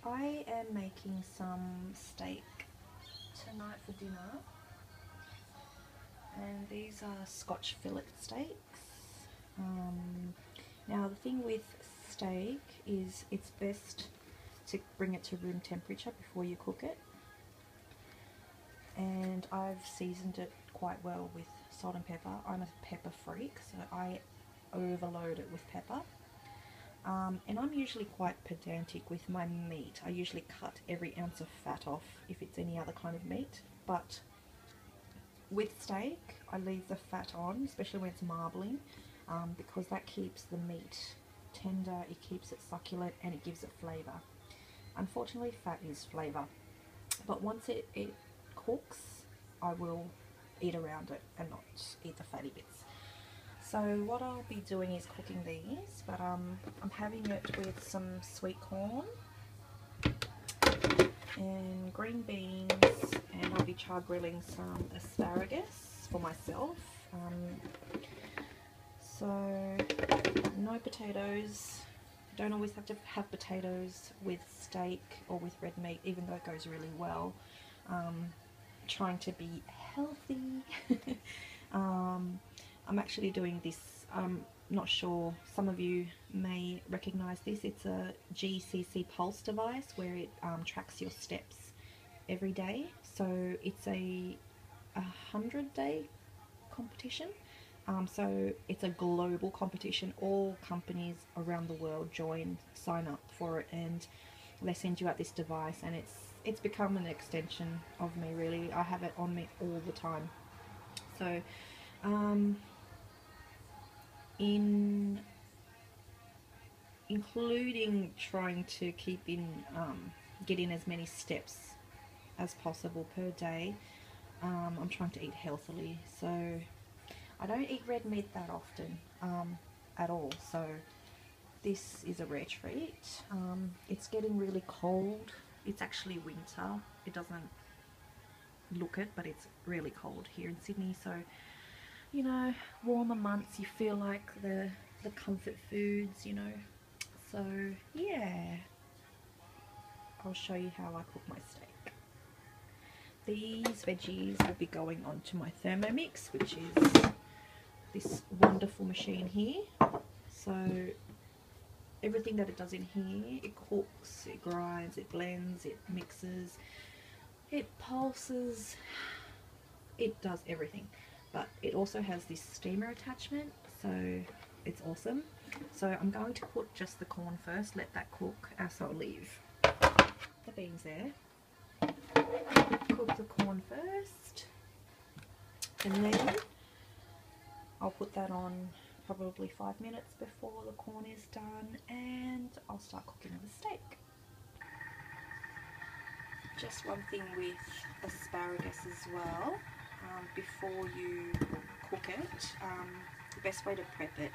I am making some steak tonight for dinner, and these are Scotch fillet steaks. Now the thing with steak is it's best to bring it to room temperature before you cook it, and I've seasoned it quite well with salt and pepper. I'm a pepper freak, so I overload it with pepper. And I'm usually quite pedantic with my meat. I usually cut every ounce of fat off if it's any other kind of meat, but with steak I leave the fat on, especially when it's marbling, because that keeps the meat tender, it keeps it succulent, and it gives it flavour. Unfortunately, fat is flavour, but once it cooks, I will eat around it and not eat the fatty bits. So what I'll be doing is cooking these, but I'm having it with some sweet corn and green beans, and I'll be char grilling some asparagus for myself. So no potatoes. Don't always have to have potatoes with steak or with red meat, even though it goes really well. Trying to be healthy. I'm actually doing this, I'm not sure, some of you may recognise this. It's a GCC Pulse device where it tracks your steps every day. So it's a 100-day competition. So it's a global competition. All companies around the world sign up for it, and they send you out this device, and it's become an extension of me, really. I have it on me all the time. So including trying to keep in get in as many steps as possible per day, I'm trying to eat healthily, so I don't eat red meat that often at all, so this is a rare treat. It's getting really cold. It's actually winter. It doesn't look it, but it's really cold here in Sydney, so you know, warmer months you feel like the comfort foods, you know. So yeah, I'll show you how I cook my steak. These veggies will be going onto my Thermomix, which is this wonderful machine here. So everything that it does in here, it cooks, it grinds, it blends, it mixes, it pulses, it does everything. But it also has this steamer attachment, so it's awesome. So I'm going to put just the corn first, let that cook, so I'll leave the beans there. Cook the corn first, and then I'll put that on probably 5 minutes before the corn is done, and I'll start cooking the steak. Just one thing with asparagus as well, before you cook it, the best way to prep it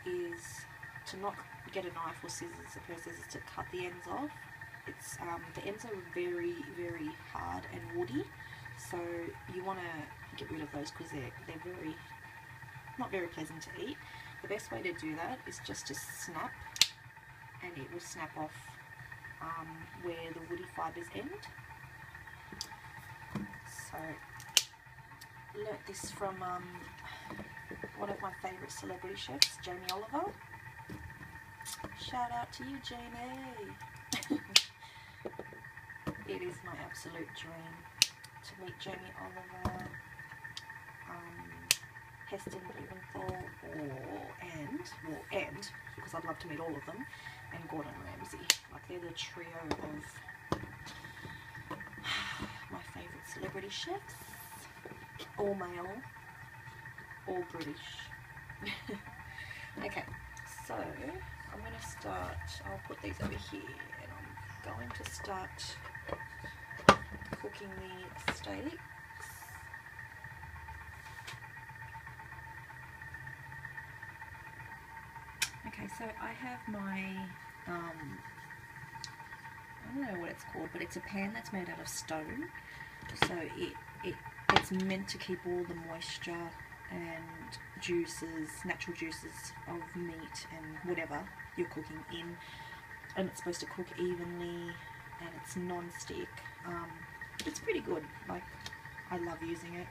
is to not get a knife or scissors, a pair of scissors, to cut the ends off. It's the ends are very, very hard and woody, so you want to get rid of those because they're very not very pleasant to eat. The best way to do that is just to snap, and it will snap off where the woody fibres end. So learnt this from one of my favourite celebrity chefs, Jamie Oliver. Shout out to you, Jamie. It is my absolute dream to meet Jamie Oliver, Heston Blumenthal, and because I'd love to meet all of them, and Gordon Ramsay. Like, they're the trio of my favourite celebrity chefs. All male, all British. Okay, so I'm going to start, I'll put these over here, and I'm going to start cooking the steaks. Okay, so I have my, I don't know what it's called, but it's a pan that's made out of stone, so it's meant to keep all the moisture and juices, natural juices of meat and whatever you're cooking in, and it's supposed to cook evenly and it's non-stick. It's pretty good. Like, I love using it.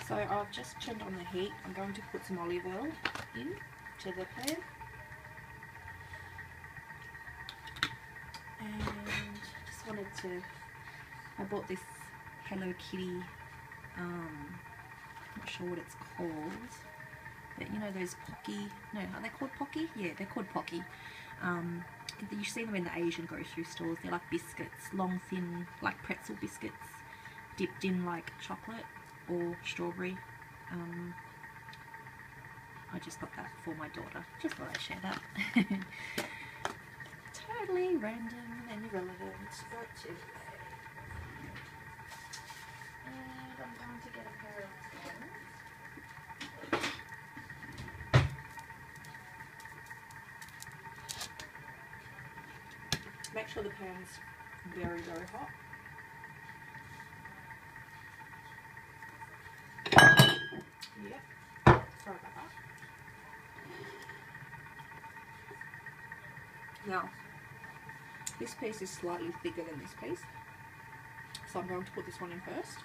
So I've just turned on the heat. I'm going to put some olive oil in to the pan. And just wanted to, I bought this Hello Kitty, not sure what it's called, but you know those Pocky, no, are they called Pocky? Yeah, they're called Pocky. You see them in the Asian grocery stores. They're like biscuits, long, thin, like pretzel biscuits, dipped in like chocolate or strawberry. I just got that for my daughter. Just thought I'd share that. Totally random and irrelevant, but anyway. And I'm going to get a pair of pens. Make sure the pan's very, very hot. Yep. Sorry about that. Now, this piece is slightly thicker than this piece, so I'm going to put this one in first,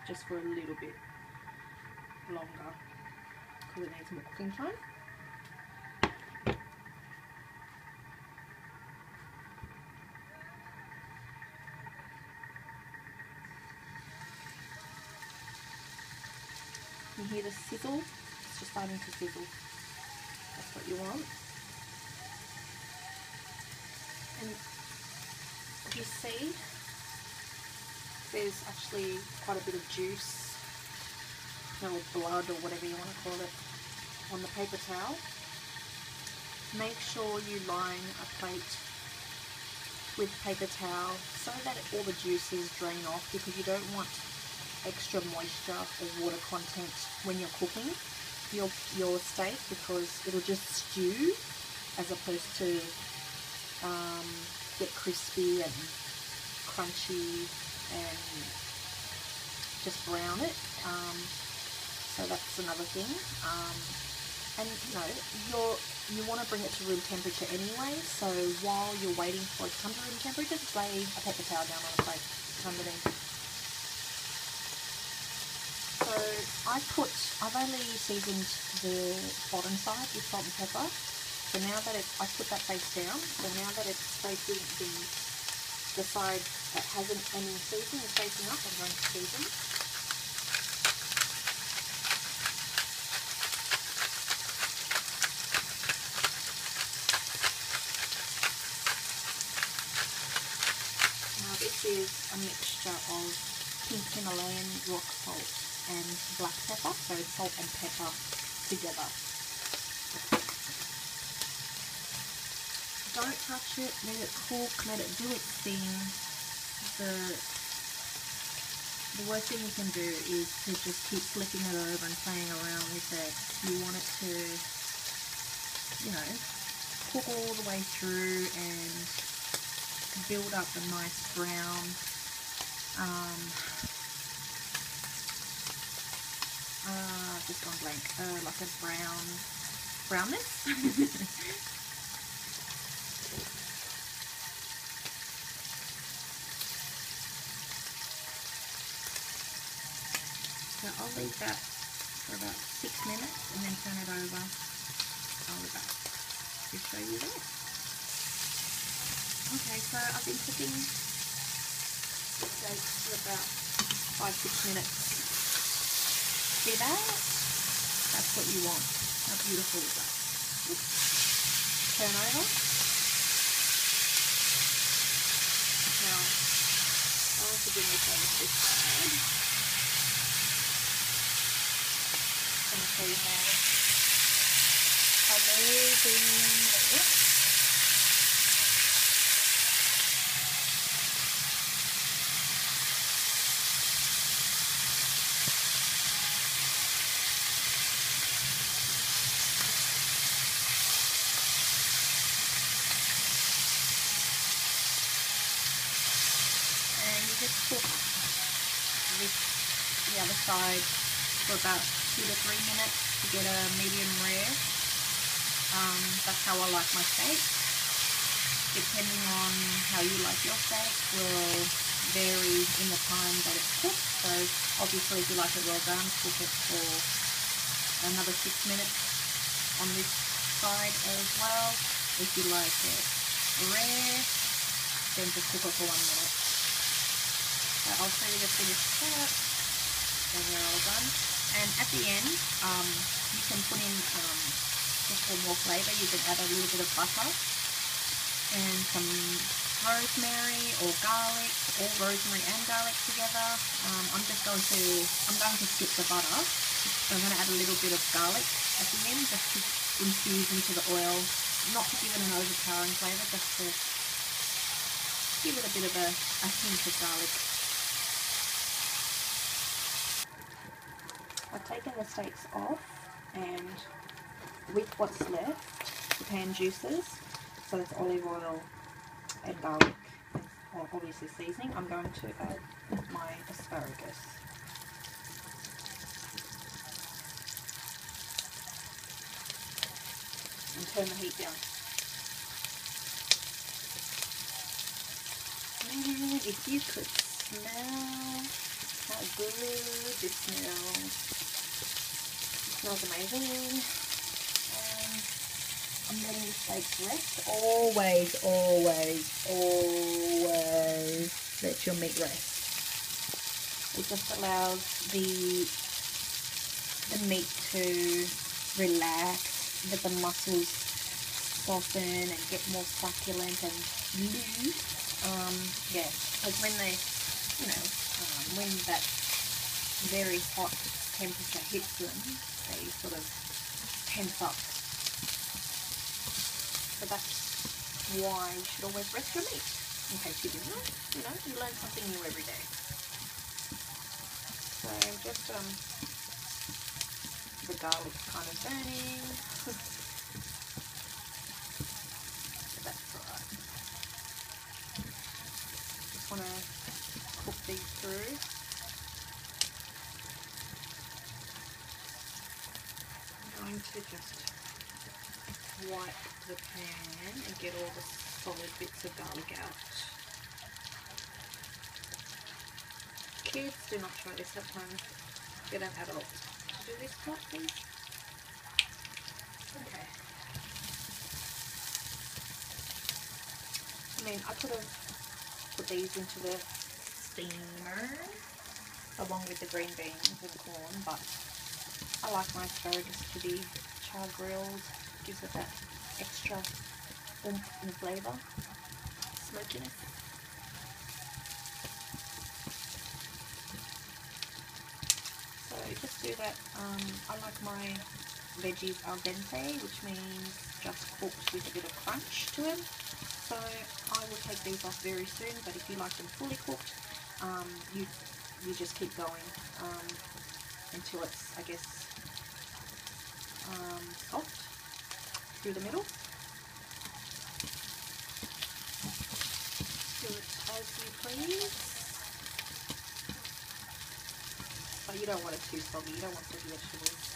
just for a little bit longer, because it needs more cooking time. You hear the sizzle? It's just starting to sizzle. That's what you want. And if you see, there's actually quite a bit of juice, or blood, or whatever you want to call it, on the paper towel. Make sure you line a plate with paper towel so that all the juices drain off, because you don't want extra moisture or water content when you're cooking your steak, because it'll just stew as opposed to get crispy and crunchy and just brown it. So that's another thing. And you want to bring it to room temperature anyway, so while you're waiting for it to come to room temperature, just lay a paper towel down on a plate underneath. So I've only seasoned the bottom side with salt and pepper. So now that I put that face down, so now that it's facing the side that hasn't any seasoning is facing up, I'm going to season. Now this is a mixture of pink Himalayan rock salt and black pepper, so salt and pepper together. Don't touch it, let it cook, let it do its thing. The worst thing you can do is to just keep flipping it over and playing around with it. You want it to, cook all the way through and build up a nice brown, I've just gone blank, like a brownness. So I'll leave that for about 6 minutes and then turn it over. I'll be back to show you that. Okay, so I've been cooking the steak for about 5-6 minutes. See that? That's what you want. How beautiful is that? Oops. Turn over. Now, I want to bring this over to this side. I'm going to show you how amazing that looks. Just cook the other side for about 2 to 3 minutes to get a medium rare. That's how I like my steak. depending on how you like your steak, will vary in the time that it's cooked. So obviously if you like it well done, cook it for another 6 minutes on this side as well. If you like it rare, then just cook it for 1 minute. So I'll show you the finished product when we're all done. And at the end, you can put in, just for more flavour, you can add a little bit of butter and some rosemary or garlic, or rosemary and garlic together. I'm going to skip the butter. So I'm going to add a little bit of garlic at the end, just to infuse into the oil, not to give it an overpowering flavour, just to give it a bit of a hint of garlic. I've taken the steaks off, and with what's left, the pan juices, so that's olive oil and garlic, or obviously seasoning, I'm going to add my asparagus. And turn the heat down. And if you could smell how good this smells. It smells amazing. And I'm letting the steaks rest. Always let your meat rest. It just allows the meat to relax, let the muscles soften and get more succulent and loose. Yeah, because when they, when that very hot temperature hits them, they sort of tense up. So that's why you should always rest your meat, in case you didn't know. You learn something new every day. So just the garlic's kind of burning. That's alright. Just want to cook these through. I'm going to just wipe the pan and get all the solid bits of garlic out. Kids do not try this at home. Get an adult to do this part, please. Okay. I mean, I could have put these into the steamer along with the green beans and corn, but I like my asparagus to be char grilled. Gives it that extra oomph and flavour, smokiness. So just do that. I like my veggies al dente, which means just cooked with a bit of crunch to them. So I will take these off very soon, but if you like them fully cooked, you just keep going until it's, I guess, soft through the middle. Do it as you please. But you don't want it too soggy, you don't want soggy vegetables.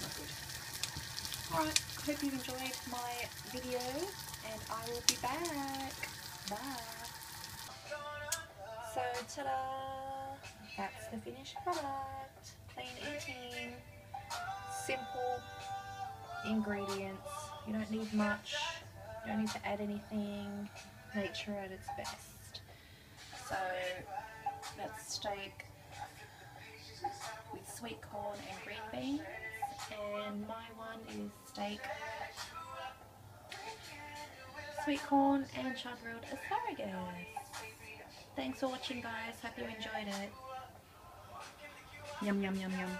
Not good. Alright, hope you've enjoyed my video, and I will be back. Bye. So, ta-da! That's the finished product. Clean eating. Simple ingredients. You don't need much. You don't need to add anything. Nature at its best. So, that's steak with sweet corn and green beans. And my one is steak, sweet corn and char grilled asparagus. Thanks for watching, guys. Hope you enjoyed it. Yum, yum, yum, yum.